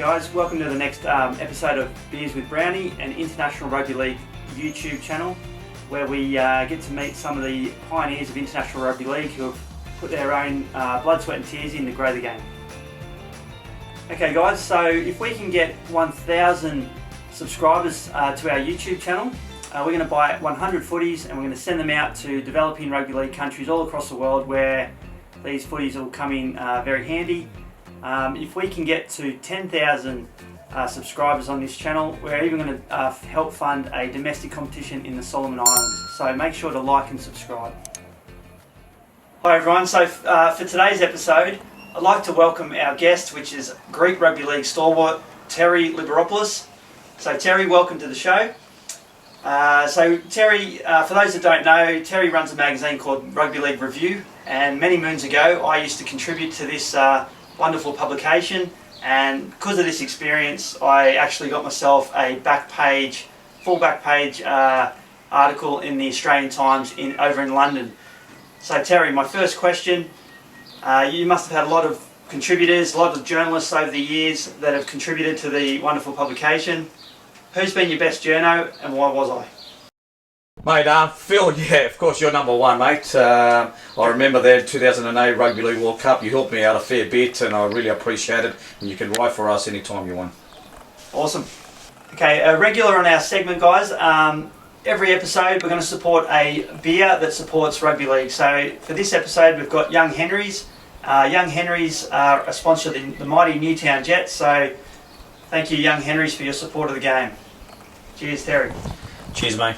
guys, welcome to the next episode of Beers with Brownie, an International Rugby League YouTube channel where we get to meet some of the pioneers of International Rugby League who have put their own blood, sweat and tears in to grow the game. Okay guys, so if we can get 1,000 subscribers to our YouTube channel, we're going to buy 100 footies and we're going to send them out to developing rugby league countries all across the world where these footies will come in very handy. If we can get to 10,000 subscribers on this channel, we're even going to help fund a domestic competition in the Solomon Islands. So make sure to like and subscribe. Hi everyone, so for today's episode, I'd like to welcome our guest, which is Greek Rugby League stalwart, Terry Liberopoulos. So Terry, welcome to the show. So Terry, for those that don't know, Terry runs a magazine called Rugby League Review, and many moons ago I used to contribute to this wonderful publication, and because of this experience I actually got myself a full back page article in the Australian Times over in London. So Terry, my first question, you must have had a lot of contributors, a lot of journalists over the years that have contributed to the wonderful publication. Who's been your best journo and why was I? Mate, Phil, yeah, of course you're number one, mate. I remember the 2008 Rugby League World Cup. You helped me out a fair bit and I really appreciate it. And you can write for us anytime you want. Awesome. Okay, a regular on our segment, guys. Every episode we're going to support a beer that supports rugby league. So for this episode we've got Young Henry's. Young Henry's are a sponsor of the mighty Newtown Jets. So thank you, Young Henry's, for your support of the game. Cheers, Terry. Cheers, mate.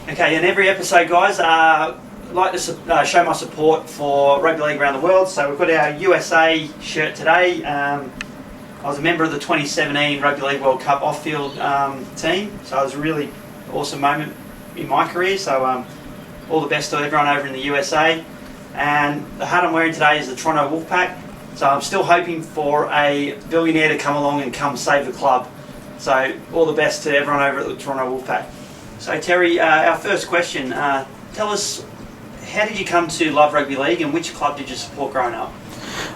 Okay, in every episode, guys, I'd like to show my support for rugby league around the world. So we've got our USA shirt today. I was a member of the 2017 Rugby League World Cup off-field team, so it was a really awesome moment in my career. So all the best to everyone over in the USA. And the hat I'm wearing today is the Toronto Wolfpack. So I'm still hoping for a billionaire to come along and come save the club. So all the best to everyone over at the Toronto Wolfpack. So Terry, our first question, tell us, how did you come to love rugby league and which club did you support growing up?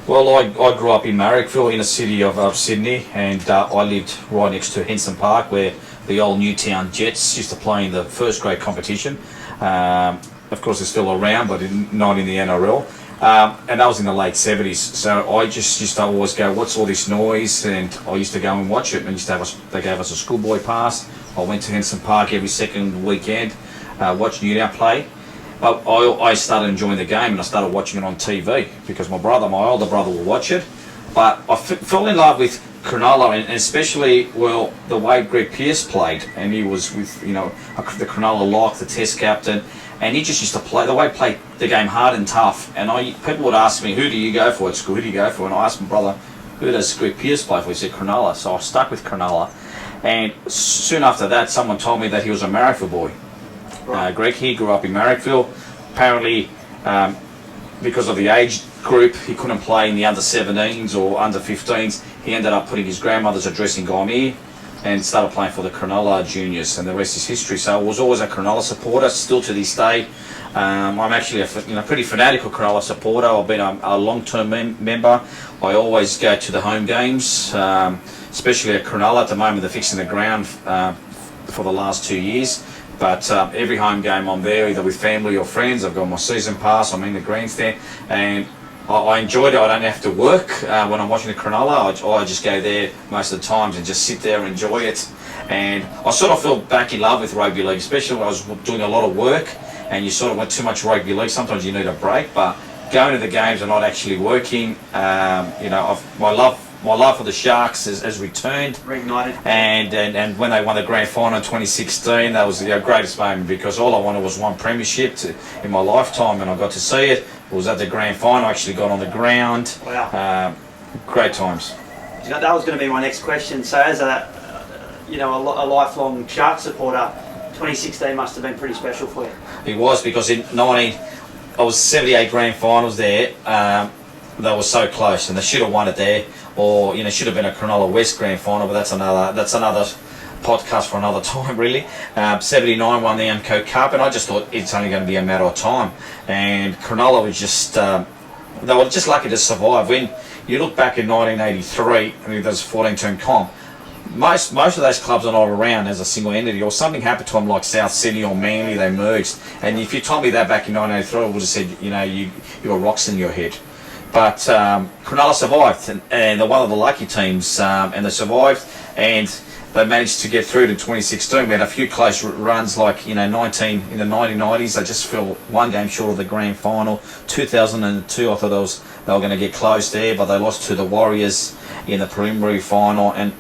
Well, I grew up in Marrickville in the city of Sydney, and I lived right next to Henson Park where the old Newtown Jets used to play in the first grade competition. Of course they're still around, but not in the NRL. And that was in the late 70s, so I just used to always go, what's all this noise? And I used to go and watch it, and they gave us a schoolboy pass. I went to Henson Park every second weekend, watched Newtown play. But I started enjoying the game and I started watching it on TV because my older brother will watch it. But I fell in love with Cronulla, and especially, well, the way Greg Pearce played, and he was with, the Cronulla lock, the test captain, and he just used to play, the way he played the game hard and tough. And people would ask me, who do you go for at school, who do you go for? And I asked my brother, who does Greg Pearce play for? He said Cronulla, so I stuck with Cronulla. And soon after that, someone told me that he was a Marrickville boy. Right. Greg, he grew up in Marrickville. Apparently, because of the age group, he couldn't play in the under-17s or under-15s. He ended up putting his grandmother's address in Gaumere and started playing for the Cronulla juniors, and the rest is history. So I was always a Cronulla supporter, still to this day. I'm actually a pretty fanatical Cronulla supporter. I've been a long-term member. I always go to the home games, especially at Cronulla. At the moment they're fixing the ground for the last 2 years. But every home game I'm there, either with family or friends. I've got my season pass, I'm in the grandstand, and I enjoyed it. I don't have to work when I'm watching the Cronulla. I just go there most of the times and just sit there and enjoy it. And I sort of fell back in love with rugby league, especially when I was doing a lot of work and you sort of went too much rugby league. Sometimes you need a break, but going to the games and not actually working, my love for the Sharks has returned. Reignited. And when they won the grand final in 2016, that was the greatest moment because all I wanted was one premiership in my lifetime, and I got to see it. It was at the grand final. I actually got on the ground. Wow. Great times. That was going to be my next question. So as a lifelong Shark supporter, 2016 must have been pretty special for you. It was, because I was 78 grand finals there. They were so close, and they should have won it there, or should have been a Cronulla West grand final. But that's another podcast for another time, really. 79 won the Amco Cup, and I just thought it's only going to be a matter of time. And Cronulla was just they were just lucky to survive. When you look back in 1983, I mean, there's a 14-team comp. Most of those clubs are not around as a single entity, or something happened to them like South Sydney or Manly, they merged. And if you told me that back in 1983, I would have said, you know, you got rocks in your head. But Cronulla survived, and they're one of the lucky teams, and they survived, and they managed to get through to 2016. We had a few close runs, like, you know, in the 1990s. They just fell one game short of the grand final. 2002, I thought they were going to get close there, but they lost to the Warriors in the preliminary final. And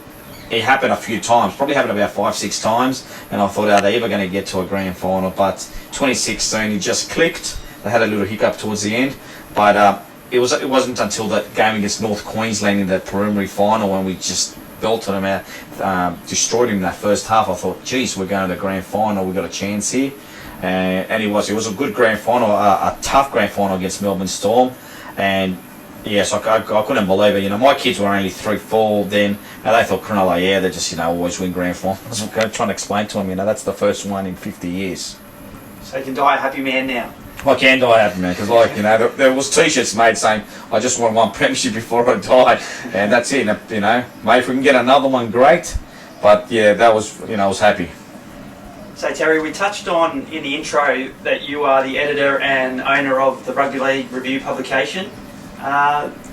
it happened a few times, probably happened about 5-6 times, and I thought, are they ever going to get to a grand final? But 2016, it just clicked. They had a little hiccup towards the end, but it wasn't until that game against North Queensland in the preliminary final when we just belted them out, destroyed him in that first half. I thought, geez, we're going to the grand final, we've got a chance here. And it was a good grand final, a tough grand final against Melbourne Storm. And yes, I couldn't believe it. You know, my kids were only 3-4 then, and they thought Cronulla, yeah, they just, you know, always win grand finals. I'm trying to explain to them, you know, that's the first one in 50 years. So you can die a happy man now. I can die happy, man, because, like, you know, there was T-shirts made saying, I just want one premiership before I die, and that's it, you know. Mate, if we can get another one, great. But, yeah, that was, you know, I was happy. So, Terry, we touched on in the intro that you are the editor and owner of the Rugby League Review publication.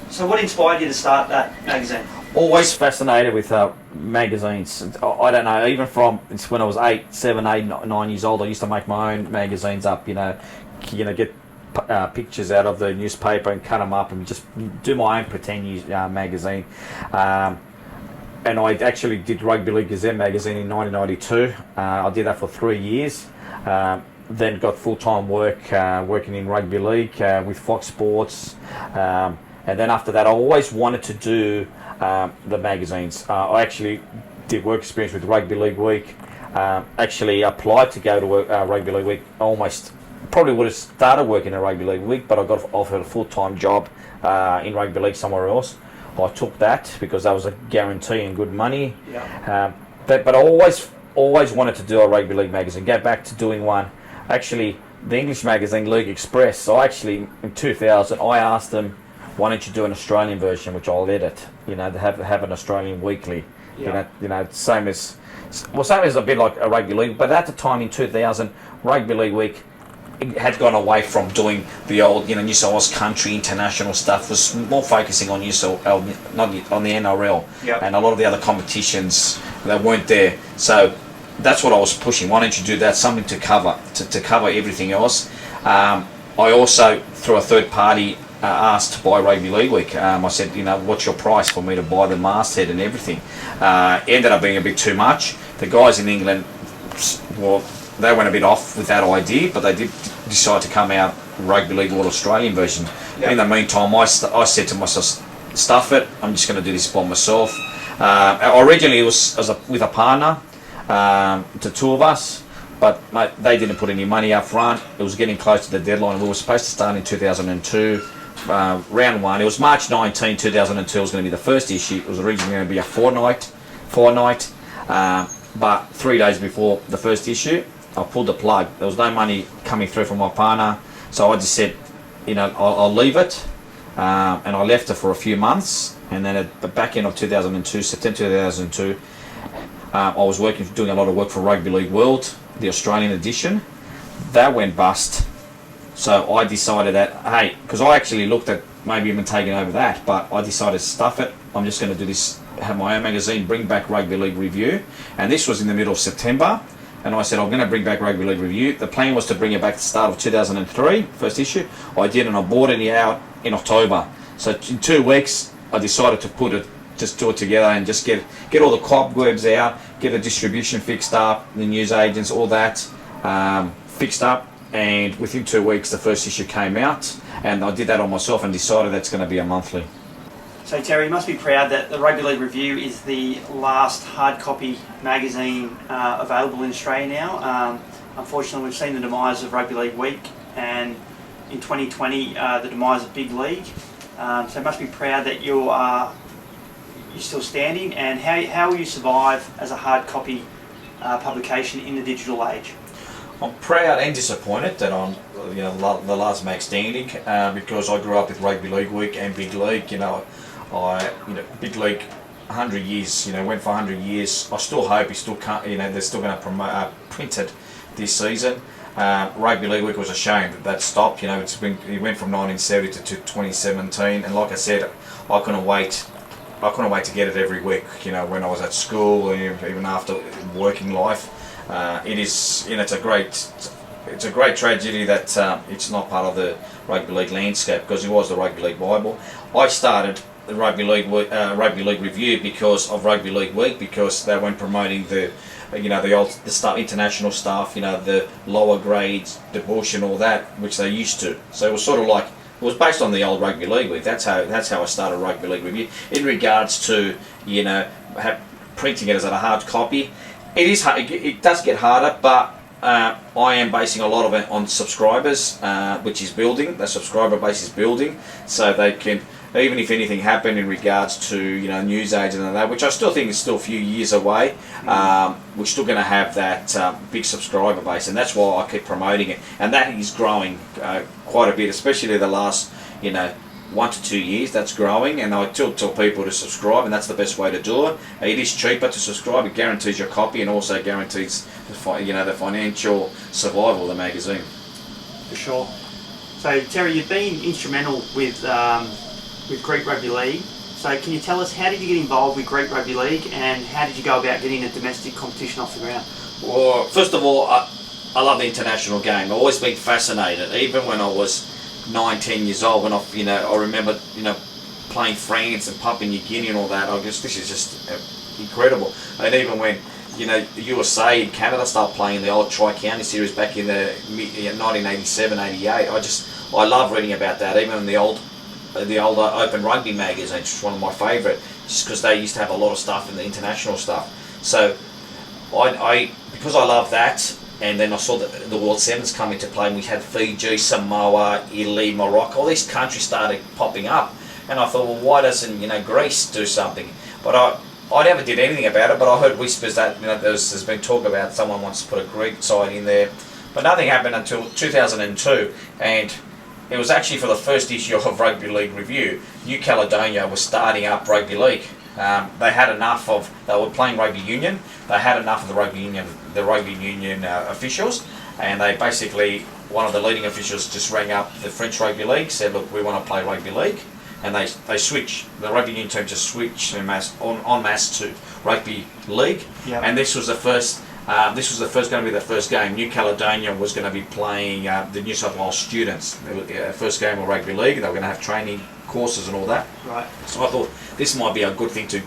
So what inspired you to start that magazine? Always fascinated with magazines. I don't know, even from when I was 7, 8, 9 years old, I used to make my own magazines up, you know, get pictures out of the newspaper and cut them up and just do my own pretend magazine. And I actually did Rugby League Gazette magazine in 1992. I did that for 3 years. Then got full-time work working in rugby league with Fox Sports. And then after that, I always wanted to do the magazines. I actually did work experience with Rugby League Week. Actually applied to go to Rugby League Week. Probably would have started working at Rugby League Week, but I got offered a full-time job in Rugby League somewhere else. I took that because that was a guarantee and good money. Yeah. But I always wanted to do a Rugby League magazine. Get back to doing one. Actually, the English magazine League Express. So actually, in 2000, I asked them, why don't you do an Australian version, which I'll edit? You know, to have an Australian weekly. Yeah. You know, same as a bit like a Rugby League. But at the time in 2000, Rugby League Week had gone away from doing the old, you know, New South Wales country international stuff. Was more focusing on New South Wales, not on the NRL. Yep. And a lot of the other competitions that weren't there. So that's what I was pushing. Why don't you do that? Something to cover everything else. I also, through a third party, asked to buy Rugby League Week. I said, you know, what's your price for me to buy the masthead and everything? It ended up being a bit too much. The guys in England, well, they went a bit off with that idea, but they did decide to come out Rugby League World Australian version. Yep. In the meantime, I said to myself, stuff it, I'm just going to do this by myself. Originally it was with a partner, the two of us, but mate, they didn't put any money up front. It was getting close to the deadline. We were supposed to start in 2002, round one. It was March 19, 2002 was going to be the first issue. It was originally going to be a fortnight, but 3 days before the first issue, I pulled the plug. There was no money coming through from my partner, so I just said, you know, I'll leave it, and I left it for a few months. And then at the back end of 2002, September 2002, I was doing a lot of work for Rugby League World, the Australian edition. That went bust, so I decided that, hey, because I actually looked at maybe even taking over that, but I decided to stuff it. I'm just going to do this, have my own magazine, bring back Rugby League Review, and this was in the middle of September. And I said, I'm going to bring back Rugby League Review. The plan was to bring it back at the start of 2003, first issue. I did, and I bought it out in October. So in 2 weeks, I decided to just do it together and just get all the cobwebs out, get the distribution fixed up, the news agents, all that fixed up. And within 2 weeks, the first issue came out. And I did that on myself and decided that's going to be a monthly. So Terry, you must be proud that the Rugby League Review is the last hard copy magazine available in Australia now. Unfortunately, we've seen the demise of Rugby League Week, and in 2020 the demise of Big League. So you must be proud that you're still standing. And how will you survive as a hard copy publication in the digital age? I'm proud and disappointed that I'm, you know, the last mag standing because I grew up with Rugby League Week and Big League. You know, big league, 100 years, went for 100 years. I still hope he still can't, they're still going to print it this season. Rugby League Week was a shame that stopped. It went from 1970 to 2017, and like I said, I couldn't wait to get it every week. When I was at school, or even after working life, it's a great tragedy that it's not part of the rugby league landscape, because it was the rugby league Bible. I started the rugby league review because of Rugby League Week, because they weren't promoting the international stuff, the lower grades, debauch and all that, which they used to. So it was sort of like, it was based on the old Rugby League Week. That's how I started Rugby League Review. In regards to printing it as a hard copy, it does get harder, but I am basing a lot of it on subscribers, which is building. The subscriber base is building, so they can, even if anything happened in regards to news agents and that, which I still think is still a few years away, we're still going to have that big subscriber base, and that's why I keep promoting it, and that is growing quite a bit, especially the last 1 to 2 years. That's growing, and I tell people to subscribe, and that's the best way to do it. It is cheaper to subscribe. It guarantees your copy, and also guarantees the financial survival of the magazine. For sure. So Terry, you've been instrumental with Greek Rugby League. So can you tell us, how did you get involved with Greek Rugby League, and how did you go about getting a domestic competition off the ground? Well, first of all, I love the international game. I've always been fascinated, even when I was 19 years old, when I remember playing France and Papua New Guinea and all that. I guess this is just incredible. And even when the USA and Canada started playing the old Tri-County series back in the 1987, 88, I love reading about that. Even in the old Open Rugby magazine, which is one of my favourite, just because they used to have a lot of stuff in the international stuff. So because I love that, and then I saw the World Sevens come into play, and we had Fiji, Samoa, Italy, Morocco, all these countries started popping up, and I thought, well, why doesn't Greece do something? But I never did anything about it, but I heard whispers that there's been talk about someone wants to put a Greek side in there, but nothing happened until 2002, and it was actually for the first issue of Rugby League Review. New Caledonia was starting up Rugby League. They had enough of, they were playing rugby union, they had enough of the rugby union officials, and they basically, one of the leading officials just rang up the French Rugby League, said, look, we want to play Rugby League, and they switched, the rugby union team just switched en masse to Rugby League. Yep. And this was going to be the first game. New Caledonia was going to be playing the New South Wales students. First game of Rugby League. They were going to have training courses and all that. Right. So I thought this might be a good thing to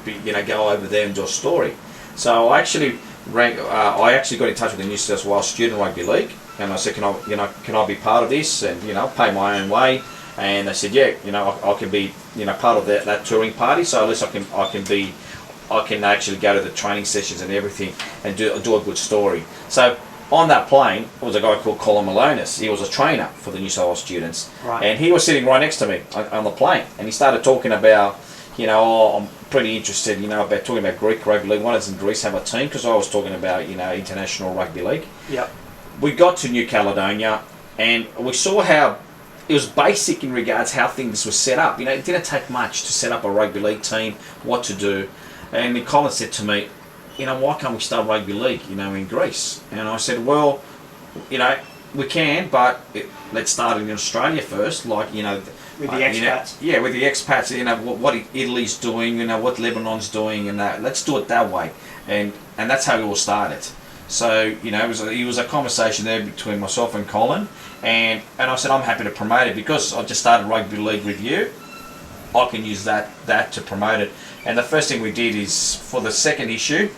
go over there and do a story. So I actually got in touch with the New South Wales Student Rugby League, and I said, can I be part of this and pay my own way? And they said, yeah, I can be part of that touring party. So at least I can actually go to the training sessions and everything and do a good story. So on that plane was a guy called Colin Malonis. He was a trainer for the New South Wales students. Right. And he was sitting right next to me on the plane. And he started talking about, I'm pretty interested, about talking about Greek Rugby League. Why doesn't Greece have a team? Because I was talking about, International Rugby League. Yep. We got to New Caledonia and we saw how it was basic in regards how things were set up. It didn't take much to set up a rugby league team, what to do. And Colin said to me, why can't we start rugby league, in Greece? And I said, well, we can, but let's start in Australia first, like, with the expats. With the expats, what Italy's doing, what Lebanon's doing, and that. Let's do it that way. And that's how it all started. So, it was a conversation there between myself and Colin, and I said, I'm happy to promote it because I just started Rugby League Review. I can use that to promote it. And the first thing we did is, for the second issue,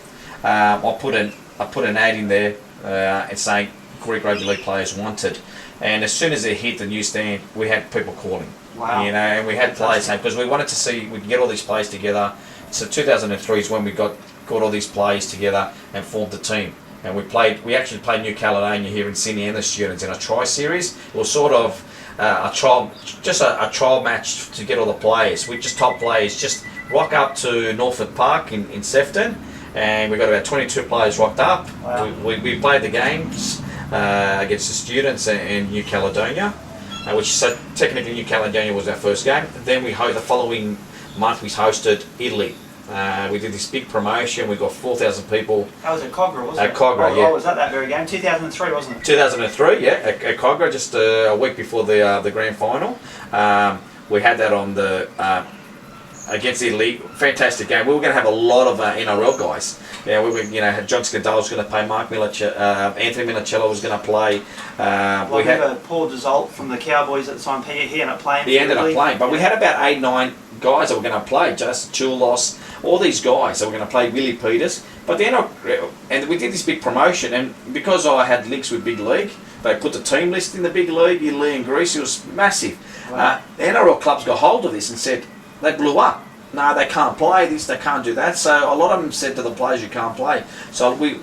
I put an ad in there and saying Greek Rugby League players wanted. And as soon as it hit the newsstand, we had people calling. Wow. And we had players saying, because we wanted to see, we could get all these players together. So 2003 is when we got all these players together and formed the team. And we actually played New Caledonia here in Sydney and the students in a try series. It was sort of a trial match to get all the players. We just top players just rock up to Norfolk Park in Sefton, and we got about 22 players rocked up. Wow. We played the games against the students in New Caledonia, which so technically New Caledonia was our first game. Then the following month we hosted Italy. We did this big promotion. We got 4,000 people. That was at Cogra, wasn't it? At Cogra, yeah. Oh, was that very game? 2003, wasn't it? 2003, yeah, at Cogra, just a week before the grand final. We had that on the against Italy. Fantastic game. We were going to have a lot of NRL guys. Yeah, we were, had John Scandella was going to play, Anthony Minicello was going to play. We had a Paul Desault from the Cowboys at the time. He ended up playing. He ended up playing, but we had about 8-9 guys that were going to play. Justin Chulos, all these guys that were going to play. Willie Peters. But then, and we did this big promotion, and because I had links with Big League, they put the team list in the Big League, Italy and Greece. It was massive. Wow. The NRL clubs got hold of this and said they blew up. No, they can't play this, they can't do that. So a lot of them said to the players, you can't play. So we,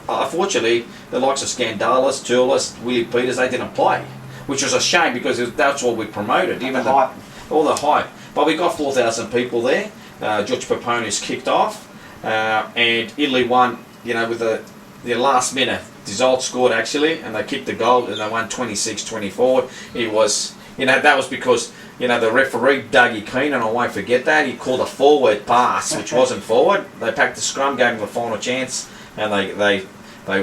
unfortunately, the likes of Scandalis, Chulis, Willie Peters, they didn't play, which was a shame because that's what we promoted. Even all the hype. But we got 4,000 people there. George Paponis kicked off, and Italy won. With the last minute, Desault scored actually, and they kicked the goal, and they won 26-24. It was, that was because. The referee, Dougie Keenan, I won't forget that, he called a forward pass, which wasn't forward. They packed the scrum, gave him a final chance, and they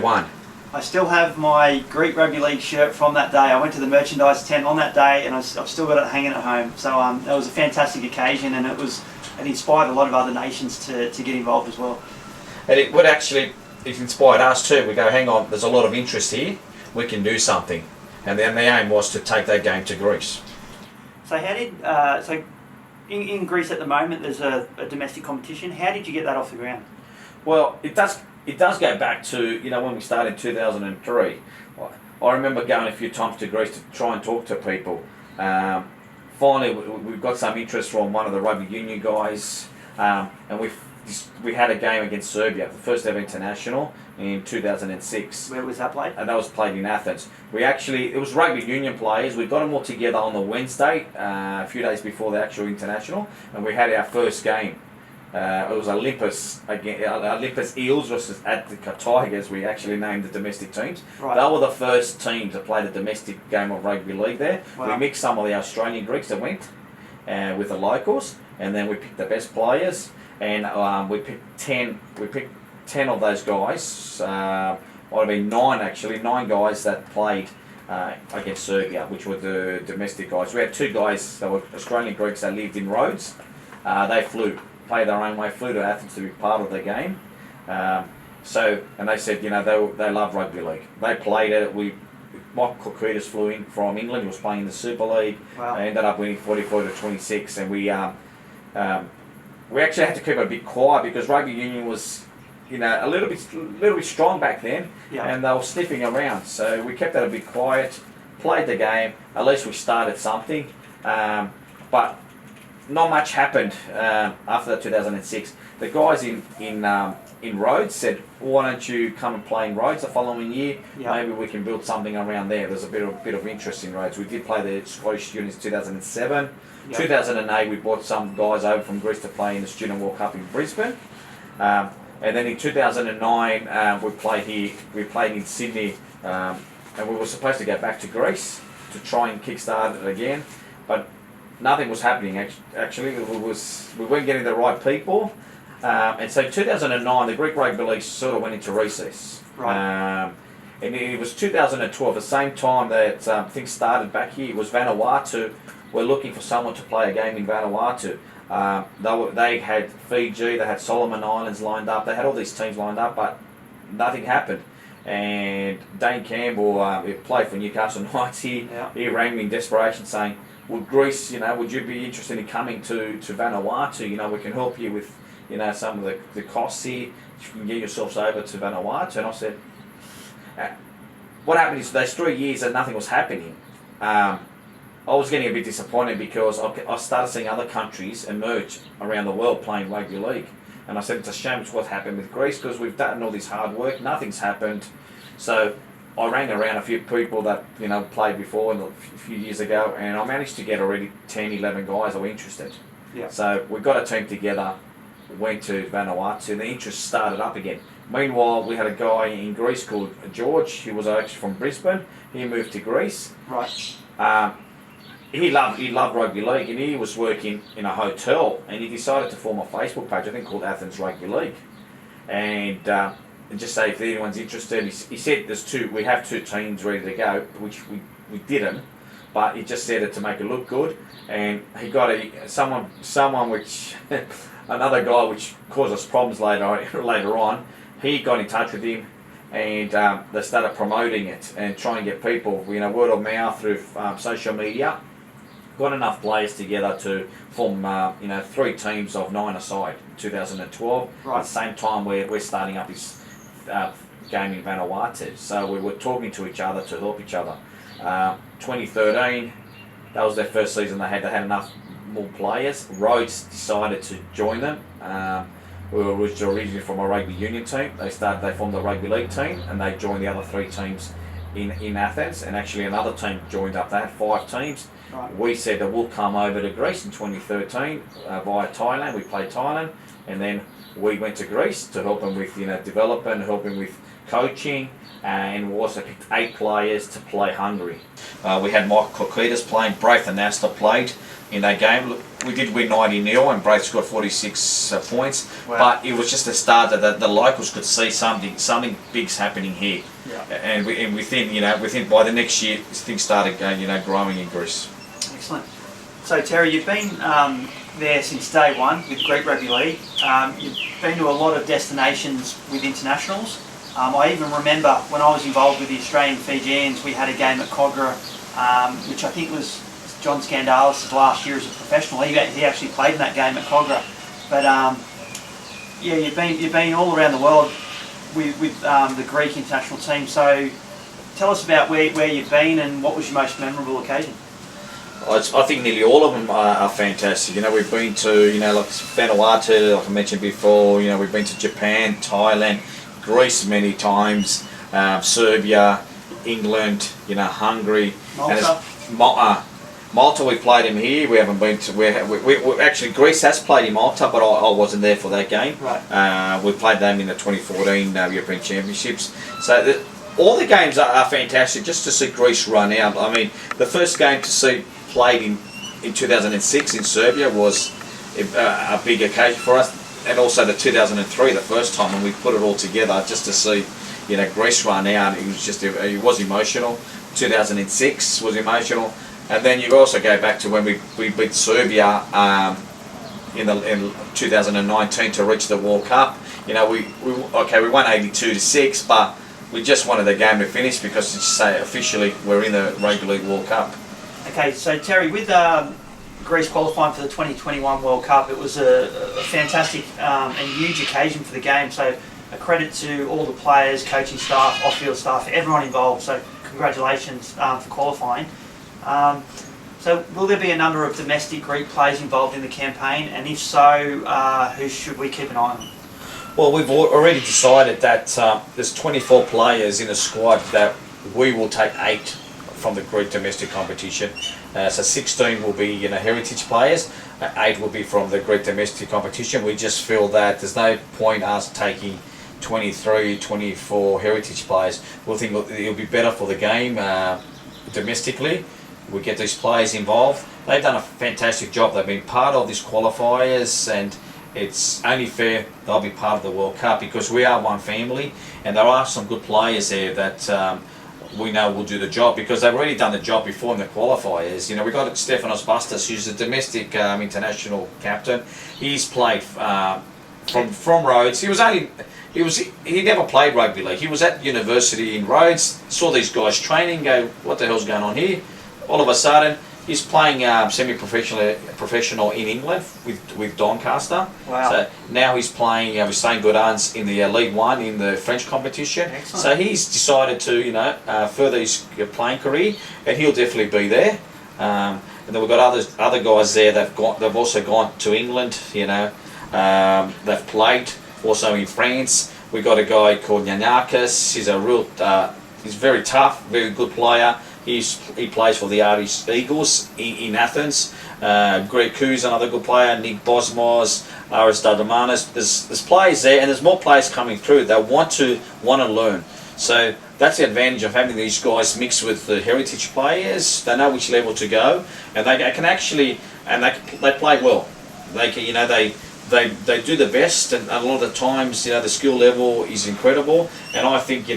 won. I still have my Greek Rugby League shirt from that day. I went to the merchandise tent on that day, and I've still got it hanging at home. So that was a fantastic occasion, and it inspired a lot of other nations to get involved as well. And it would actually, it inspired us too. We go, hang on, there's a lot of interest here, we can do something. And then the aim was to take that game to Greece. So how did in Greece at the moment there's a domestic competition. How did you get that off the ground? Well, it does go back to when we started in 2003. I remember going a few times to Greece to try and talk to people. Finally, we've got some interest from one of the rugby union guys, and we had a game against Serbia, the first ever international in 2006. Where was that played? And that was played in Athens. It was rugby union players. We got them all together on the Wednesday, a few days before the actual international, and we had our first game. It was Olympus Eels versus Attica Tigers. We actually named the domestic teams. Right. They were the first team to play the domestic game of rugby league there. Wow. We mixed some of the Australian Greeks that went with the locals, and then we picked the best players, and we picked 10 of those guys. Might have been 9 actually, 9 guys that played against Serbia, which were the domestic guys. We had 2 guys that were Australian Greeks that lived in Rhodes. They played their own way, flew to Athens to be part of the game. And they said, they love rugby league. They played it. Michael Kokoudis flew in from England. He was playing in the Super League. Wow. They ended up winning 44-26, and we actually had to keep it a bit quiet because rugby union was, a little bit strong back then, yeah. And they were sniffing around. So we kept that a bit quiet, played the game. At least we started something, but not much happened after 2006. The guys in Rhodes said, "Why don't you come and play in Rhodes the following year? Yeah. Maybe we can build something around there." There's a bit of interest in Rhodes. We did play the Scottish students in 2007. Yeah. 2008, we brought some guys over from Greece to play in the Student World Cup in Brisbane. And then in 2009, we played here. We played in Sydney, and we were supposed to go back to Greece to try and kickstart it again, but nothing was happening. Actually, we weren't getting the right people, and so 2009, the Greek Rugby League sort of went into recess. Right. And it was 2012, the same time that things started back here. It was Vanuatu. We're looking for someone to play a game in Vanuatu. They had Fiji, they had Solomon Islands lined up, they had all these teams lined up, but nothing happened. And Dane Campbell, who played for Newcastle Knights, he rang me in desperation saying, "Would Greece, would you be interested in coming to Vanuatu? We can help you with, some of the costs here. You can get yourselves over to Vanuatu." And I said, what happened is those 3 years and nothing was happening. I was getting a bit disappointed because I started seeing other countries emerge around the world playing rugby league. And I said, it's a shame it's what happened with Greece because we've done all this hard work, nothing's happened. So I rang around a few people that played before a few years ago, and I managed to get already 10, 11 guys that were interested. Yeah. So we got a team together, went to Vanuatu, and the interest started up again. Meanwhile, we had a guy in Greece called George. He was actually from Brisbane. He moved to Greece. Right. he loved rugby league, and he was working in a hotel, and he decided to form a Facebook page, I think called Athens Rugby League, and just say if anyone's interested. He said we have two teams ready to go, which we didn't, but he just said it to make it look good, and he got someone which another guy which caused us problems later on. He got in touch with him, and they started promoting it and trying to get people, word of mouth through social media. Got enough players together to form, 3 teams of 9 aside in 2012. Right. At the same time, we're starting up this game in Vanuatu. So we were talking to each other to help each other. 2013, that was their first season. They had enough more players. Rhodes decided to join them. We were originally from a rugby union team. They formed a rugby league team, and they joined the other 3 teams in Athens. And actually another team joined up. They had 5 teams. Right. We said that we'll come over to Greece in 2013 via Thailand. We played Thailand, and then we went to Greece to help them with development, helping with coaching, and we also picked 8 players to play Hungary. We had Michael Kokitas playing. Braith and Nasta played in that game. Look, we did win 90-0, and Braith scored 46 points. Wow. But it was just a start that the locals could see something big's happening here. Yeah. And within by the next year, things started growing in Greece. Excellent. So Terry, you've been there since day one with Greek Rugby League. You've been to a lot of destinations with internationals. I even remember when I was involved with the Australian Fijians, we had a game at Cogra, which I think was John Scandalis' last year as a professional. He actually played in that game at Cogra. But yeah, you've been all around the world with the Greek international team. So tell us about where you've been and what was your most memorable occasion. I think nearly all of them are fantastic. We've been to, like Vanuatu, like I mentioned before. We've been to Japan, Thailand, Greece many times, Serbia, England, Hungary. Malta. Malta, we played him here. We haven't been to. We actually Greece has played in Malta, but I wasn't there for that game. Right. We played them in the 2014 European Championships. So all the games are fantastic. Just to see Greece run out. I mean, the first game to see played in 2006 in Serbia was a big occasion for us, and also the 2003, the first time when we put it all together, just to see Greece run out. It was emotional. 2006 was emotional, and then you also go back to when we beat Serbia in 2019 to reach the World Cup. We won 82-6, but we just wanted the game to finish because to say officially we're in the Rugby League World Cup. Okay, so Terry, with Greece qualifying for the 2021 World Cup, it was a fantastic and huge occasion for the game. So a credit to all the players, coaching staff, off-field staff, everyone involved. So congratulations for qualifying. So will there be a number of domestic Greek players involved in the campaign? And if so, who should we keep an eye on? Well, we've already decided that there's 24 players in a squad that we will take 8 from the Greek domestic competition. So 16 will be heritage players, 8 will be from the Greek domestic competition. We just feel that there's no point us taking 23, 24 heritage players. We'll think it'll be better for the game domestically. We get these players involved. They've done a fantastic job. They've been part of these qualifiers, and it's only fair they'll be part of the World Cup because we are one family, and there are some good players there that we know will do the job because they've already done the job before in the qualifiers. We've got Stefanos Bastas, who's a domestic international captain. He's played from Rhodes. He never played rugby league. He was at university in Rhodes, saw these guys training, go, what the hell's going on here? All of a sudden, he's playing semi-professional in England with Doncaster. Wow. So now he's playing with St. Gaudens in the League One in the French competition. Excellent. So he's decided to further his playing career, and he'll definitely be there. And then we've got other guys there. They've also gone to England. They've played also in France. We got a guy called Yanakis. He's very tough, very good player. He plays for the Aris Eagles in Athens. Greg Koo's another good player. Nick Bosmos, Aris Dardamanis. There's players there, and there's more players coming through that want to learn. So that's the advantage of having these guys mixed with the heritage players. They know which level to go, and they can actually, and they play well. They can, they do the best, and a lot of the times, the skill level is incredible. And I think,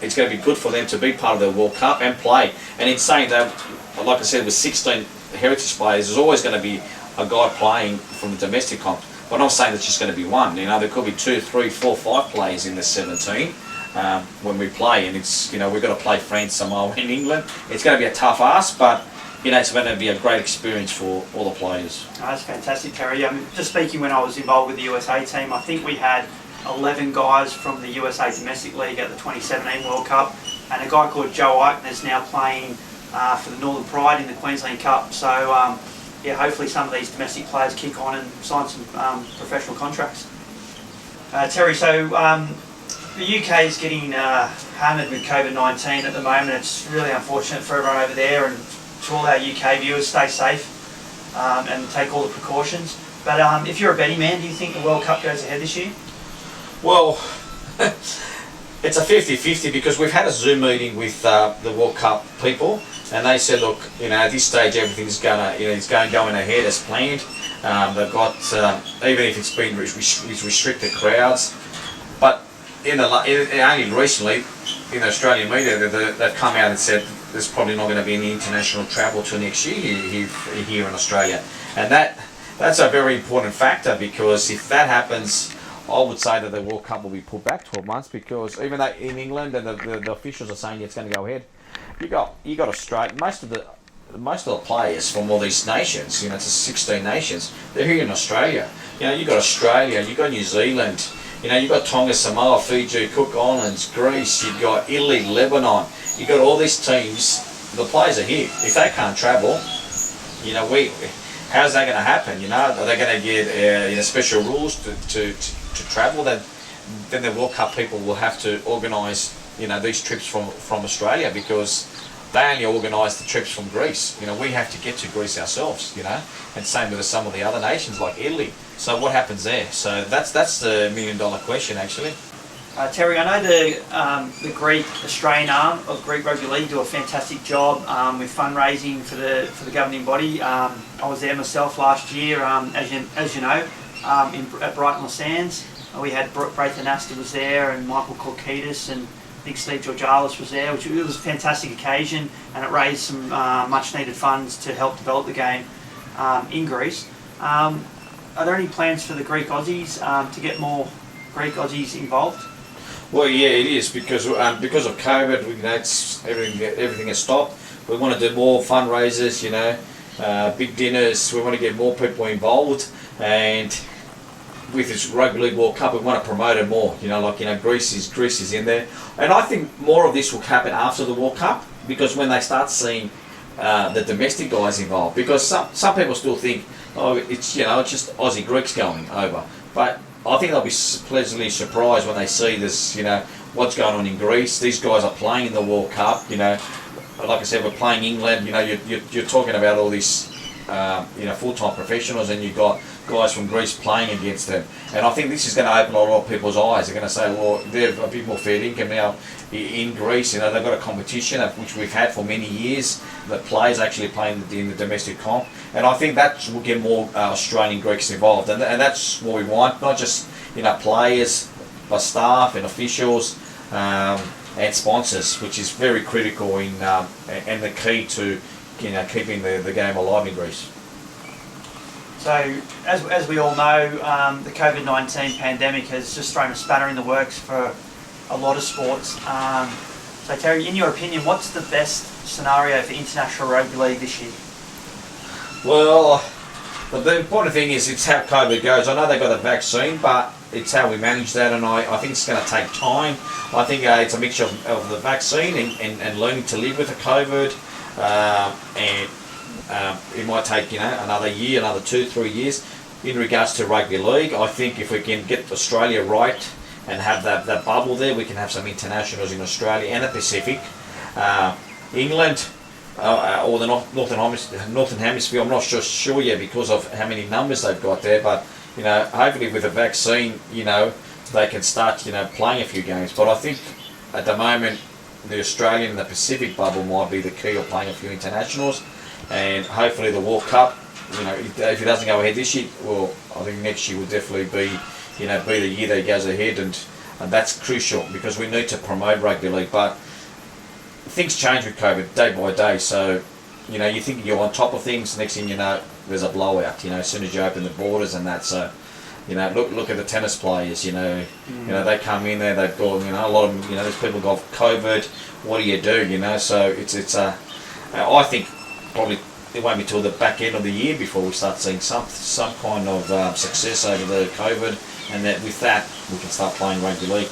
it's going to be good for them to be part of the World Cup and play. And in saying that, like I said, with 16 heritage players, there's always going to be a guy playing from the domestic comp. But I'm not saying that's just going to be one. There could be 2, 3, 4, 5 players in the 17 when we play. And it's, we've got to play France, Samoa, and England. It's going to be a tough ask, but it's going to be a great experience for all the players. Oh, that's fantastic, Terry. Just speaking, when I was involved with the USA team, I think we had 11 guys from the USA Domestic League at the 2017 World Cup, and a guy called Joe Eichner is now playing for the Northern Pride in the Queensland Cup. So hopefully some of these domestic players kick on and sign some professional contracts. Terry, so the UK is getting hammered with COVID-19 at the moment. It's really unfortunate for everyone over there, and to all our UK viewers, stay safe and take all the precautions. But if you're a betting man, do you think the World Cup goes ahead this year? Well, it's a 50-50 because we've had a Zoom meeting with the World Cup people, and they said, look, at this stage everything's going ahead as planned. They've got even if it's been restricted crowds, but only recently in the Australian media they've come out and said there's probably not going to be any international travel till next year here in Australia, and that's a very important factor, because if that happens, I would say that the World Cup will be put back 12 months, because even though in England and the officials are saying it's going to go ahead, you got Australia. Most of the players from all these nations, it's 16 nations, they're here in Australia. You got Australia, you got New Zealand, you got Tonga, Samoa, Fiji, Cook Islands, Greece, you got Italy, Lebanon. You got all these teams. The players are here. If they can't travel, how's that going to happen? Are they going to get special rules to travel? Then the World Cup people will have to organise these trips from Australia, because they only organise the trips from Greece. We have to get to Greece ourselves. And same with some of the other nations like Italy. So what happens there? So that's the $1 million question actually. Terry, I know the Greek Australian arm of Greek Rugby League do a fantastic job with fundraising for the governing body. I was there myself last year, as you know, at Brighton Le Sands. We had Braithen Astor was there, and Michael Korkidis, and I think Steve Georgalis was there, which it was a fantastic occasion, and it raised some much needed funds to help develop the game in Greece. Are there any plans for the Greek Aussies to get more Greek Aussies involved? Well, yeah, it is, because of COVID. Everything has stopped. We want to do more fundraisers, big dinners. We want to get more people involved, and with this Rugby League World Cup, we want to promote it more. Greece is in there, and I think more of this will happen after the World Cup, because when they start seeing the domestic guys involved, because some people still think, it's just Aussie Greeks going over, but I think they'll be pleasantly surprised when they see this, what's going on in Greece. These guys are playing in the World Cup, like I said, we're playing England. You're talking about all these, full-time professionals, and you've got guys from Greece playing against them. And I think this is going to open a lot of people's eyes. They're going to say, well, they're a bit more fair income now in Greece. They've got a competition which we've had for many years. The players actually playing in the domestic comp, and I think that will get more Australian Greeks involved. And that's what we want, not just players, but staff and officials and sponsors, which is very critical in and the key to keeping the game alive in Greece. So, as we all know, the COVID-19 pandemic has just thrown a spanner in the works for a lot of sports. So, Terry, in your opinion, what's the best scenario for International Rugby League this year? Well, the important thing is it's how COVID goes. I know they've got a vaccine, but it's how we manage that, and I think it's going to take time. I think it's a mixture of the vaccine and learning to live with the COVID, and it might take another year, another 2-3 years. In regards to rugby league, I think if we can get Australia right and have that bubble there, we can have some internationals in Australia and the Pacific. England or the Northern Hemisphere, I'm not sure yet because of how many numbers they've got there, but hopefully with a vaccine, they can start playing a few games. But I think at the moment the Australian and the Pacific bubble might be the key of playing a few internationals, and hopefully the World Cup, if it doesn't go ahead this year, well, I think next year will definitely be the year that it goes ahead, and that's crucial because we need to promote rugby league. But things change with COVID day by day, so you think you're on top of things, next thing you know, there's a blowout. As soon as you open the borders and that, so. Look at the tennis players. They come in there. They've got a lot of them. There's people got COVID. What do you do? So it's I think probably it won't be till the back end of the year before we start seeing some kind of success over the COVID, and that with that we can start playing rugby league.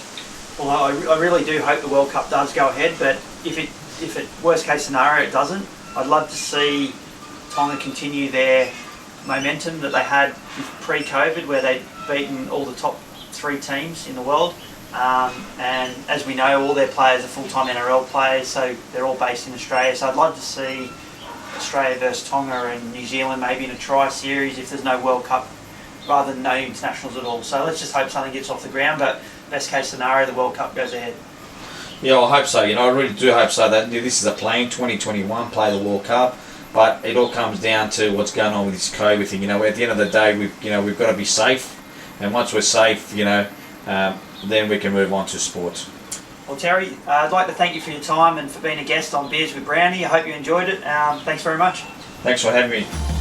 Well, I really do hope the World Cup does go ahead, but if it worst case scenario it doesn't, I'd love to see Tonga continue their momentum that they had pre-COVID, where they'd beaten all the top 3 teams in the world, and as we know, all their players are full-time NRL players, so they're all based in Australia. So I'd love to see Australia versus Tonga and New Zealand maybe in a tri-series if there's no World Cup, rather than no internationals at all. So let's just hope something gets off the ground, but best case scenario, the World Cup goes ahead. Yeah, I hope so. I really do hope so. That this is a plan, 2021, play the World Cup. But it all comes down to what's going on with this COVID thing. At the end of the day, we've got to be safe, and once we're safe, then we can move on to sports. Well, Terry, I'd like to thank you for your time and for being a guest on Beers with Brownie. I hope you enjoyed it. Thanks very much. Thanks for having me.